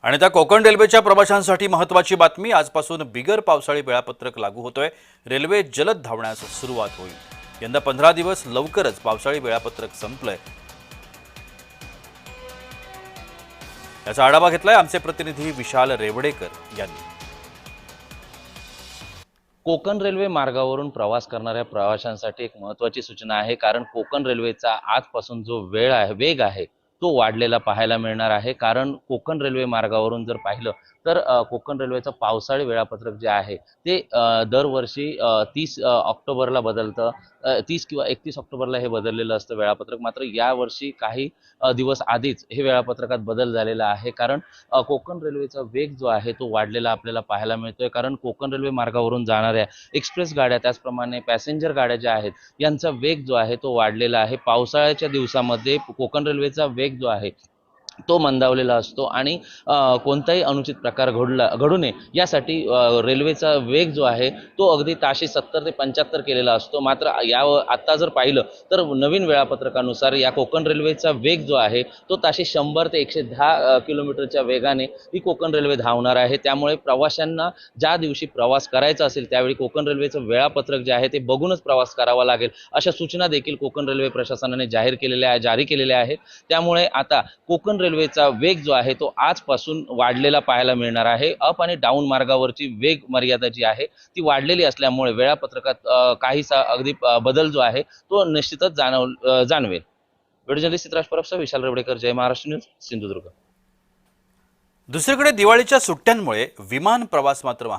आणि त्या कोकण रेल्वेच्या प्रवाशांसाठी महत्त्वाची बातमी। आजपासून बिगर पावसाळी वेळापत्रक लागू होतोय। रेल्वे जलद धावण्यास सुरुवात होईल। यंदा 15 दिवस लवकरच पावसाळी वेळापत्रक संपलंय। याचा आढावा घेतलाय आमचे प्रतिनिधी विशाल रेवडेकर यांनी। कोकण रेल्वे मार्गावरून प्रवास करणाऱ्या प्रवाशांसाठी एक महत्त्वाची सूचना आहे, कारण कोकण रेल्वेचा आजपासून जो वेग आहे तो वाढलेला पाहायला मिळणार आहे। कारण कोकण रेल्वे मार्गावरून जर पाहिलं तर कोकण रेल्वेचं पावसाळी वेळापत्रक जे आहे ते दरवर्षी 30 ऑक्टोबरला बदलतं। 30 किंवा 31 ऑक्टोबरला हे बदललेलं असतं वेळापत्रक। मात्र यावर्षी काही दिवस आधीच हे वेळापत्रकात बदल झालेला आहे, कारण कोकण रेल्वेचा वेग जो आहे तो वाढलेला आपल्याला पाहायला मिळतोय। कारण कोकण रेल्वे मार्गावरून जाणाऱ्या एक्सप्रेस गाड्या, त्याचप्रमाणे पॅसेंजर गाड्या ज्या आहेत यांचा वेग जो आहे तो वाढलेला आहे। पावसाळ्याच्या दिवसामध्ये कोकण रेल्वेचा वेग जो आहे तो मंदावलेला असतो आणि कोणताही अनुचित प्रकार घडू नये यासाठी रेल्वेचा वेग जो आहे तो अगदी ताशी 70 ते 75 केलेला असतो। मात्र आता जर पाहिलं तर नवीन वेळापत्रकानुसार या कोकण रेल्वेचा वेग जो आहे तो ताशी 100 ते 110 किलोमीटरच्या वेगाने ही कोकण रेल्वे धावणार आहे। त्यामुळे प्रवाशांना ज्या दिवशी प्रवास करायचा असेल त्यावेळी कोकण रेल्वेचं वेळापत्रक जे आहे ते बघूनच प्रवास करावा लागेल, अशा सूचना देखील कोकण रेल्वे प्रशासनाने जारी केलेल्या आहेत। त्यामुळे आता कोकण रेल्वेचा वेग जो आहे तो आजपासून वाढलेला पाहायला मिळणार आहे। अप आणि डाऊन मार्गावरची वेग मर्यादा जी आहे ती वाढलेली असल्यामुळे वेळापत्रकात काहीसा अगदी बदल जो आहे तो निश्चितच जाणवेल। व्हिडिओ जर्नलिस्ट चित्राश परबसह विशाल रेवडेकर, जय महाराष्ट्र न्यूज, सिंधुदुर्ग। दुसरीकडे दिवाळीच्या सुट्ट्यांमुळे विमान प्रवास मात्र महाग